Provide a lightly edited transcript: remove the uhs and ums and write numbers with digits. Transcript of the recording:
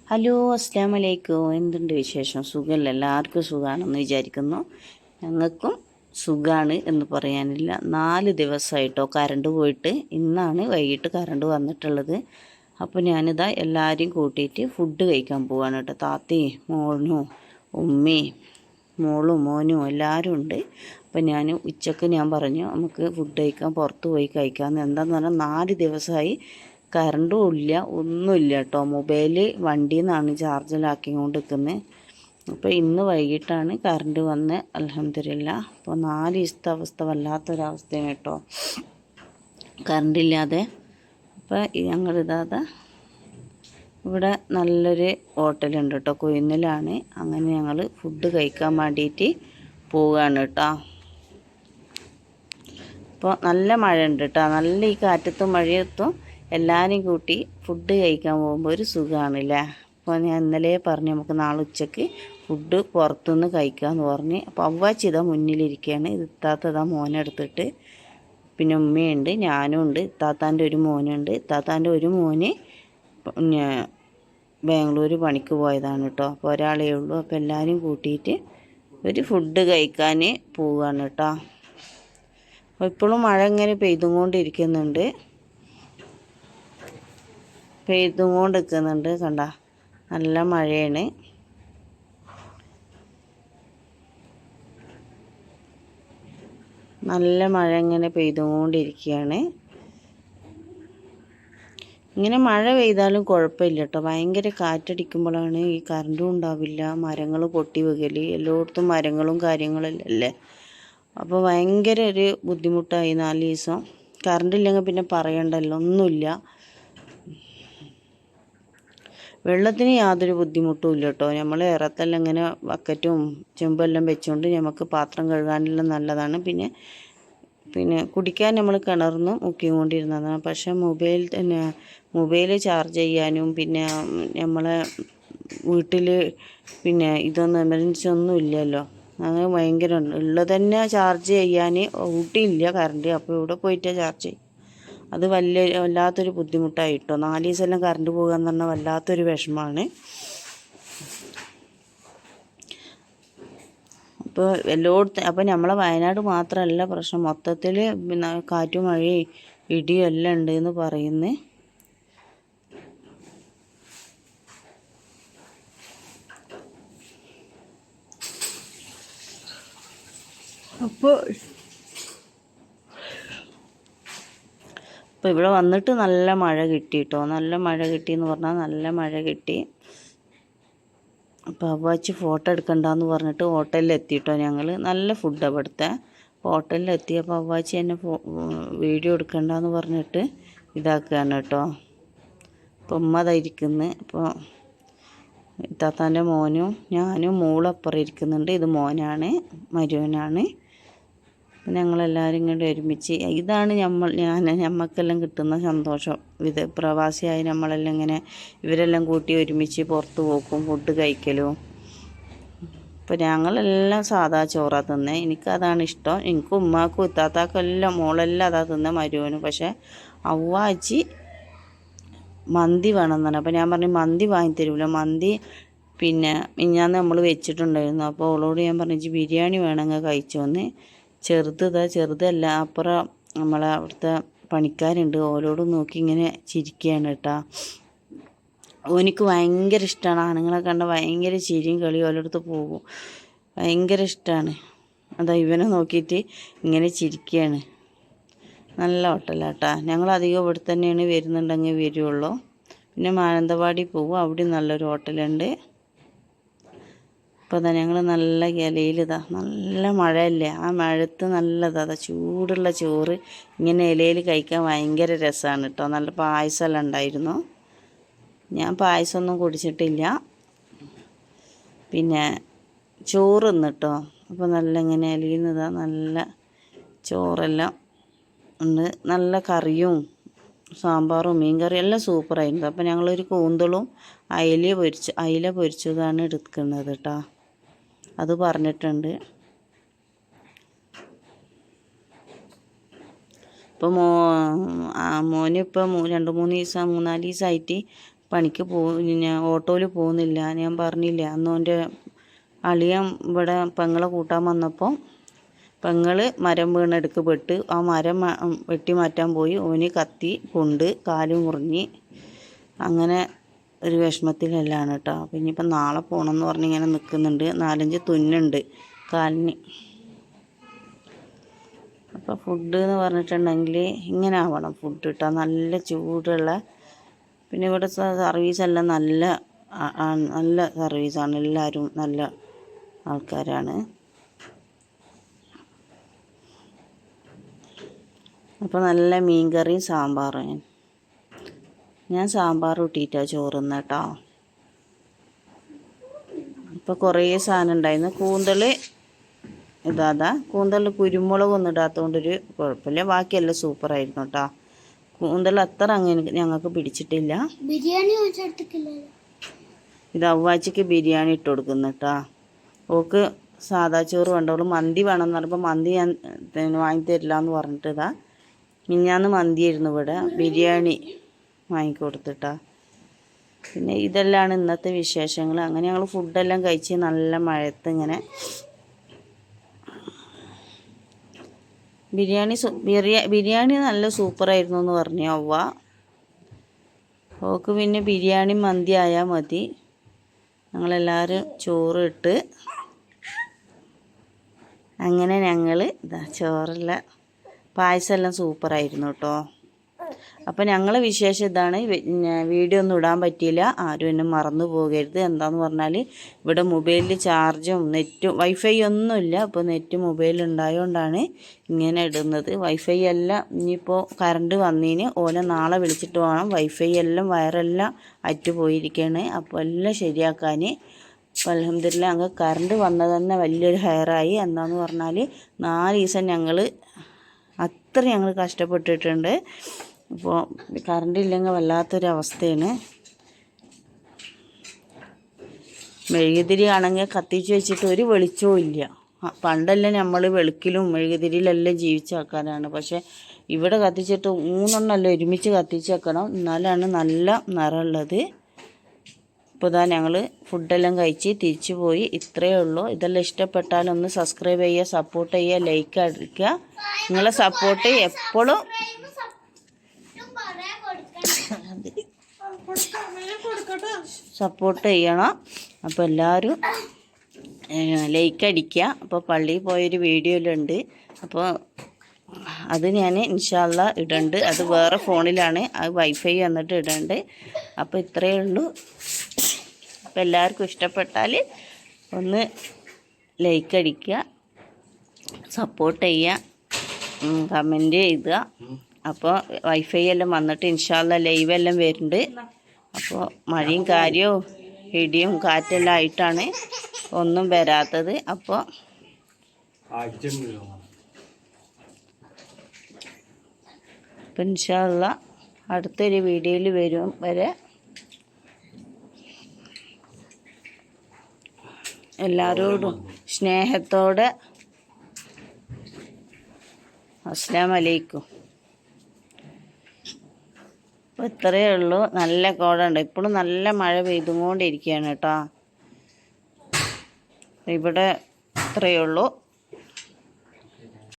Hello, അസ്സലാമു അലൈക്കും. എന്തുണ്ട് വിശേഷം? സുഖമല്ല? എല്ലാവർക്കും സുഖമാണെന്ന് വിചാരിക്കുന്നു. ഞങ്ങൾക്കും സുഖമാണ് എന്ന് പറയാനില്ല. 4 ദിവസമായിട്ടോ കറണ്ട് പോയിട്ട്. ഇന്നാണ് വൈകിട്ട് കറണ്ട് വന്നിട്ടുള്ളത്. അപ്പോൾ ഞാനിതാ എല്ലാവരെയും കൂട്ടിയിട്ട് ഫുഡ് കഴിക്കാൻ പോവാണ് കേട്ടോ. താത്തയും മോനും ഉമ്മയും മോളും മോനും എല്ലാവരും ഉണ്ട്. അപ്പോൾ ഉച്ചക്ക് ഞാൻ പറഞ്ഞു നമുക്ക് ഫുഡ് കഴിക്കാൻ പുറത്ത് പോയി കഴിക്കാമെന്ന്. എന്താണെന്ന് പറഞ്ഞാൽ 4 ദിവസമായി കറണ്ടും ഇല്ല, ഒന്നുമില്ല കേട്ടോ. മൊബൈൽ വണ്ടിയിൽ നിന്നാണ് ചാർജിലാക്കിക്കൊണ്ട് നിൽക്കുന്നത്. അപ്പോൾ ഇന്ന് വൈകിട്ടാണ് കറണ്ട് വന്ന്, അൽഹംദുലില്ലാ. അപ്പോൾ 4 ദിവസത്തെ അവസ്ഥ വല്ലാത്തൊരവസ്ഥയാണ് കേട്ടോ, കറണ്ടില്ലാതെ. അപ്പോൾ ഞങ്ങളിതാ ഇവിടെ നല്ലൊരു ഹോട്ടലുണ്ട് കേട്ടോ, കൊയിന്നിലാണ്. അങ്ങനെ ഞങ്ങൾ ഫുഡ് കഴിക്കാൻ വേണ്ടിയിട്ട് പോവുകയാണ് കേട്ടോ. അപ്പോൾ നല്ല മഴ ഉണ്ട് കേട്ടോ, നല്ല ഈ കാറ്റത്തും മഴയത്തും എല്ലാവരെയും കൂട്ടി ഫുഡ് കഴിക്കാൻ പോകുമ്പോൾ ഒരു സുഖമാണല്ലേ. അപ്പോൾ ഞാൻ ഇന്നലെ പറഞ്ഞു നമുക്ക് നാളെ ഉച്ചയ്ക്ക് ഫുഡ് പുറത്തുനിന്ന് കഴിക്കാമെന്ന് പറഞ്ഞ്. അപ്പോൾ അവ്വാച്ചി ഇതാ മുന്നിലിരിക്കുകയാണ്. ഇത് ഇത്താത്തതാ മോനെടുത്തിട്ട്, പിന്നെ ഉമ്മയുണ്ട്, ഞാനും ഉണ്ട്, ഇത്താത്താൻ്റെ ഒരു മോനുണ്ട്. ഇത്താത്താൻ്റെ ഒരു മോന് പിന്നെ ബാംഗ്ലൂർ പണിക്ക് പോയതാണ് കേട്ടോ. അപ്പോൾ ഒരാളേ ഉള്ളൂ. അപ്പോൾ എല്ലാവരും കൂട്ടിയിട്ട് ഒരു ഫുഡ് കഴിക്കാൻ പോവുകയാണ് കേട്ടോ. അപ്പോൾ ഇപ്പോഴും മഴ ഇങ്ങനെ പെയ്തുകൊണ്ടിരിക്കുന്നുണ്ട്, കണ്ട, നല്ല മഴയാണ്. നല്ല മഴ ഇങ്ങനെ പെയ്തുകൊണ്ടിരിക്കുകയാണ്. ഇങ്ങനെ മഴ പെയ്താലും കുഴപ്പമില്ല കേട്ടോ. ഭയങ്കര കാറ്റടിക്കുമ്പോഴാണ് ഈ കറണ്ടും ഉണ്ടാവില്ല, മരങ്ങൾ പൊട്ടി വീകൽ, എല്ലായിടത്തും മരങ്ങളും കാര്യങ്ങളല്ലേ. അപ്പോൾ ഭയങ്കര ഒരു ബുദ്ധിമുട്ടായി 4 ദിവസം. കറണ്ടില്ലെങ്കിൽ പിന്നെ പറയണ്ടല്ലോ, ഒന്നുമില്ല. വെള്ളത്തിന് യാതൊരു ബുദ്ധിമുട്ടും ഇല്ല കേട്ടോ. നമ്മൾ ഇറത്തെല്ലാം ഇങ്ങനെ ബക്കറ്റും ചെമ്പെല്ലാം വെച്ചുകൊണ്ട് നമുക്ക് പാത്രം കഴുകാനെല്ലാം നല്ലതാണ്. പിന്നെ കുടിക്കാൻ നമ്മൾ കിണർന്ന് മുക്കിക്കൊണ്ടിരുന്നതാണ്. പക്ഷേ മൊബൈൽ ചാർജ് ചെയ്യാനും പിന്നെ നമ്മളെ വീട്ടിൽ പിന്നെ ഇതൊന്നും എമർജൻസി ഒന്നും ഇല്ലല്ലോ. അങ്ങനെ ഭയങ്കര ഉള്ളത് തന്നെ ചാർജ് ചെയ്യാൻ ഊട്ടിയില്ല കറണ്ട്. അപ്പോൾ ഇവിടെ പോയിട്ടാണ് ചാർജ് ചെയ്യും. അത് വല്ലാത്തൊരു ബുദ്ധിമുട്ടായിട്ടോ. 4 ദിവസമെല്ലാം കറണ്ട് പോകുക എന്ന് പറഞ്ഞാൽ വല്ലാത്തൊരു വിഷമമാണ്. അപ്പോൾ എല്ലായിടത്തും, അപ്പോൾ നമ്മളെ വയനാട് മാത്രമല്ല പ്രശ്നം, മൊത്തത്തിൽ പിന്നെ കാറ്റും മഴയും ഇടിയും എല്ലാം ഉണ്ടെന്ന് പറയുന്നു. അപ്പോൾ ഇവിടെ വന്നിട്ട് നല്ല മഴ കിട്ടി കേട്ടോ. നല്ല മഴ കിട്ടിയെന്ന് പറഞ്ഞാൽ നല്ല മഴ കിട്ടി. അപ്പോൾ അവ്വാച്ചി ഫോട്ടോ എടുക്കണ്ടെന്ന് പറഞ്ഞിട്ട് ഹോട്ടലിലെത്തിയിട്ടോ. ഞങ്ങൾ നല്ല ഫുഡാണ് ഇവിടുത്തെ. ഹോട്ടലിലെത്തി. അപ്പോൾ അവ്വാച്ചി എന്നെ വീഡിയോ എടുക്കണ്ടെന്ന് പറഞ്ഞിട്ട് ഇതാക്കുകയാണ് കേട്ടോ. അപ്പോൾ ഉമ്മ അതായിരിക്കുന്നത്. അപ്പോൾ താത്താൻ്റെ മോനും ഞാനും മോളും അപ്പുറം ഇരിക്കുന്നുണ്ട്. ഇത് മോനാണ്, മരുവനാണ്. ഞങ്ങളെല്ലാവരും ഇങ്ങോട്ട് ഒരുമിച്ച്, ഇതാണ് ഞമ്മക്കെല്ലാം കിട്ടുന്ന സന്തോഷം. പ്രവാസിയായി നമ്മളെല്ലാം ഇങ്ങനെ ഇവരെല്ലാം കൂട്ടി ഒരുമിച്ച് പുറത്ത് പോക്കും ഫുഡ് കഴിക്കലും. അപ്പോൾ ഞങ്ങളെല്ലാം സാധാ ചോറാണ് തിന്നത്. എനിക്കതാണ് ഇഷ്ടം. എനിക്കും ഉമ്മാക്കും ഇത്താത്താക്കും എല്ലാം മോളെല്ലാം അതാ തിന്നത്, മരുവനും. പക്ഷേ അവ്വാച്ചി മന്തി വേണമെന്ന് പറഞ്ഞു. അപ്പോൾ ഞാൻ പറഞ്ഞു മന്തി വാങ്ങിത്തരൂല. മന്തി പിന്നെ മിഞ്ഞാന്ന് നമ്മൾ വെച്ചിട്ടുണ്ടായിരുന്നു. അപ്പോൾ അവളോട് ഞാൻ പറഞ്ഞു ബിരിയാണി വേണമെങ്കിൽ കഴിച്ചോന്ന്. ചെറുതല്ല, അപ്പുറം നമ്മളെ അവിടുത്തെ പണിക്കാരുണ്ട്, ഓരോട് നോക്കി ഇങ്ങനെ ചിരിക്കുകയാണ് കേട്ടോ. ഓനിക്ക് ഭയങ്കര ഇഷ്ടമാണ്. ആണുങ്ങളെ കണ്ട ഭയങ്കര ചിരിയും കളിയും, ഓരോടത്ത് പോകും, ഭയങ്കര ഇഷ്ടമാണ്. അതാ ഇവനെ നോക്കിയിട്ട് ഇങ്ങനെ ചിരിക്കുകയാണ്. നല്ല ഹോട്ടലാട്ടാ. ഞങ്ങളധികം ഇവിടെ തന്നെയാണ് വരുന്നുണ്ടെങ്കിൽ വരുള്ളൂ. പിന്നെ മാനന്തവാടി പോകും, അവിടെ നല്ലൊരു ഹോട്ടലുണ്ട്. അപ്പോൾ ഞങ്ങൾ നല്ല ഇലയിലിതാ, നല്ല മഴയല്ലേ, ആ മഴത്ത് നല്ലതാ ചൂടുള്ള ചോറ് ഇങ്ങനെ ഇലയിൽ കഴിക്കാൻ ഭയങ്കര രസമാണ് കേട്ടോ. നല്ല പായസമെല്ലാം ഉണ്ടായിരുന്നു. ഞാൻ പായസമൊന്നും കുടിച്ചിട്ടില്ല. പിന്നെ ചോറ് തിന്നിട്ടോ. അപ്പോൾ നല്ല ഇങ്ങനെ ഇലയിൽ നിന്നതാ നല്ല ചോറെല്ലാം ഉണ്ട്. നല്ല കറിയും സാമ്പാറും മീൻ കറിയും എല്ലാം സൂപ്പറായിരുന്നു. അപ്പോൾ ഞങ്ങളൊരു കൂന്തളും അയില പൊരിച്ചതാണ് എടുക്കുന്നത് കേട്ടോ. അത് പറഞ്ഞിട്ടുണ്ട്. ഇപ്പോൾ മോനിപ്പോൾ 2-3 ദിവസം 3-4 ദിവസമായിട്ട് പണിക്ക് ഞാൻ ഓട്ടോയിൽ പോകുന്നില്ല. ഞാൻ പറഞ്ഞില്ല അന്ന് ഓൻ്റെ അളിയൻ ഇവിടെ പെങ്ങളെ കൂട്ടാൻ വന്നപ്പോൾ പെങ്ങൾ മരം വീണെടുക്ക് പെട്ട് ആ മരം വെട്ടി മാറ്റാൻ പോയി. ഓന് കത്തി കൊണ്ട് കാല് മുറിഞ്ഞ് അങ്ങനെ ഒരു വിഷമത്തിലെല്ലാം കേട്ടോ. അപ്പം ഇനിയിപ്പം നാളെ പോകണമെന്ന് പറഞ്ഞ് ഇങ്ങനെ നിൽക്കുന്നുണ്ട്. 4-5 തുന്നുണ്ട് കാലിന്. അപ്പോൾ ഫുഡ് എന്ന് പറഞ്ഞിട്ടുണ്ടെങ്കിൽ ഇങ്ങനെ ആവണം ഫുഡ് കിട്ടാൻ, നല്ല ചൂടുള്ള. പിന്നെ ഇവിടെ സർവീസെല്ലാം നല്ല നല്ല സർവീസാണ്, എല്ലാവരും നല്ല ആൾക്കാരാണ്. അപ്പോൾ നല്ല മീൻകറിയും സാമ്പാറും. ഞാൻ സാമ്പാർ കൂട്ടിയിട്ടാണ് ചോറുന്ന കേട്ടോ. ഇപ്പോൾ കുറേ സാധനം ഉണ്ടായിരുന്നു. കൂന്തൽ കൂന്തൽ കുരുമുളകൊന്നും ഇടാത്തതുകൊണ്ടൊരു കുഴപ്പമില്ല, ബാക്കിയെല്ലാം സൂപ്പറായിരുന്നു കേട്ടോ. കൂന്തൽ അത്ര അങ്ങനെ ഞങ്ങൾക്ക് പിടിച്ചിട്ടില്ല. ഇത് അവ്വാച്ചിക്ക് ബിരിയാണി ഇട്ട് കൊടുക്കുന്നു കേട്ടോ. ഓക്ക് സാദാ ചോറ് വേണ്ടവള് മന്തി വേണമെന്ന് പറഞ്ഞപ്പോൾ മന്തി ഞാൻ വാങ്ങിത്തരില്ല എന്ന് പറഞ്ഞിട്ട് മിഞ്ഞാന്ന് മന്തിയായിരുന്നു, ഇവിടെ ബിരിയാണി വാങ്ങിക്കൊടുത്തിട്ടാ. പിന്നെ ഇതെല്ലാമാണ് ഇന്നത്തെ വിശേഷങ്ങൾ. അങ്ങനെ ഞങ്ങൾ ഫുഡെല്ലാം കഴിച്ച് നല്ല മഴയത്ത് ഇങ്ങനെ ബിരിയാണി നല്ല സൂപ്പറായിരുന്നു എന്ന് പറഞ്ഞു അവ്വ. ഓക്ക് പിന്നെ ബിരിയാണി മന്തി ആയാൽ മതി. ഞങ്ങളെല്ലാവരും ചോറ് ഇട്ട് അങ്ങനെ ഞങ്ങൾ ചോറല്ല പായസമെല്ലാം സൂപ്പറായിരുന്നു കേട്ടോ. അപ്പോൾ ഞങ്ങളെ വിശേഷം ഇതാണ്. വീഡിയോ ഒന്നും ഇടാൻ പറ്റിയില്ല, ആരും എന്നെ മറന്നു പോകരുത്. എന്താണെന്ന് പറഞ്ഞാൽ ഇവിടെ മൊബൈലിൽ ചാർജും നെറ്റും വൈഫൈ ഒന്നുമില്ല. അപ്പോൾ നെറ്റ് മൊബൈൽ ഉണ്ടായതുകൊണ്ടാണ് ഇങ്ങനെ ഇടുന്നത്. വൈഫൈ എല്ലാം ഇനിയിപ്പോൾ കറണ്ട് വന്നതിന് ഓലെ നാളെ വിളിച്ചിട്ട് വേണം. വൈഫൈ എല്ലാം വയറെല്ലാം അറ്റുപോയിരിക്കുകയാണ്. അപ്പോൾ എല്ലാം ശരിയാക്കാൻ. അപ്പോൾ അൽഹംദുലില്ലാ അങ്ങ് കറണ്ട് വന്നത് തന്നെ വലിയൊരു ഹെയറായി. എന്താണെന്ന് പറഞ്ഞാൽ 4 ദിവസം അത്ര ഞങ്ങൾ കഷ്ടപ്പെട്ടിട്ടുണ്ട്. അപ്പോൾ കറണ്ട് ഇല്ലെങ്കിൽ വല്ലാത്തൊരവസ്ഥയാണ്. മെഴുകുതിരി ആണെങ്കിൽ കത്തിച്ച് വെച്ചിട്ട് ഒരു വെളിച്ചവും ഇല്ല. പണ്ടെല്ലാം നമ്മൾ വെളുക്കിലും മെഴുകുതിരിയിലെല്ലാം ജീവിച്ച ആൾക്കാരാണ്. പക്ഷേ ഇവിടെ കത്തിച്ചിട്ട് 3 എണ്ണം ഒരുമിച്ച് കത്തിച്ച് വെക്കണം, എന്നാലാണ് നല്ല നിറമുള്ളത്. ഇപ്പോൾ ഞങ്ങൾ ഫുഡെല്ലാം കഴിച്ച് തിരിച്ചു പോയി. ഇത്രയേ ഉള്ളൂ. ഇതെല്ലാം ഇഷ്ടപ്പെട്ടാൽ ഒന്ന് സബ്സ്ക്രൈബ് ചെയ്യുക, സപ്പോർട്ട് ചെയ്യുക, ലൈക്ക് അടിക്കുക. നിങ്ങളെ സപ്പോർട്ട് എപ്പോഴും സപ്പോർട്ട് ചെയ്യണം. അപ്പോൾ എല്ലാവരും ലൈക്ക് അടിക്കുക. അപ്പോൾ പള്ളിയിൽ പോയൊരു വീഡിയോയിലുണ്ട്, അപ്പോൾ അത് ഞാൻ ഇൻഷാ അല്ലാ ഇടുന്നുണ്ട്. അത് വേറെ ഫോണിലാണ്, അത് വൈഫൈ വന്നിട്ട് ഇടുന്നുണ്ട്. അപ്പോൾ ഇത്രയേ ഉള്ളൂ. അപ്പോൾ എല്ലാവർക്കും ഇഷ്ടപ്പെട്ടാൽ ഒന്ന് ലൈക്ക് അടിക്കുക, സപ്പോർട്ട് ചെയ്യുക, കമൻറ്റ് ചെയ്യുക. അപ്പോൾ വൈഫൈ എല്ലാം വന്നിട്ട് ഇൻഷാ അല്ലാ ലൈവ് എല്ലാം വരുന്നുണ്ട്. അപ്പോൾ മഴയും കാര്യവും ഇടിയും കാറ്റെല്ലാം ആയിട്ടാണ് ഒന്നും വരാത്തത്. അപ്പോൾ ഇൻഷാ അല്ലാ അടുത്തൊരു വീഡിയോയിൽ വരും വരെ എല്ലാവരോടും സ്നേഹത്തോടെ അസ്സലാമു അലൈക്കും. അപ്പോൾ ഇത്രയേ ഉള്ളൂ. നല്ല കോടുണ്ട്, ഇപ്പോഴും നല്ല മഴ പെയ്തുകൊണ്ടിരിക്കുകയാണ് കേട്ടോ. ഇവിടെ ഇത്രയേ ഉള്ളൂ.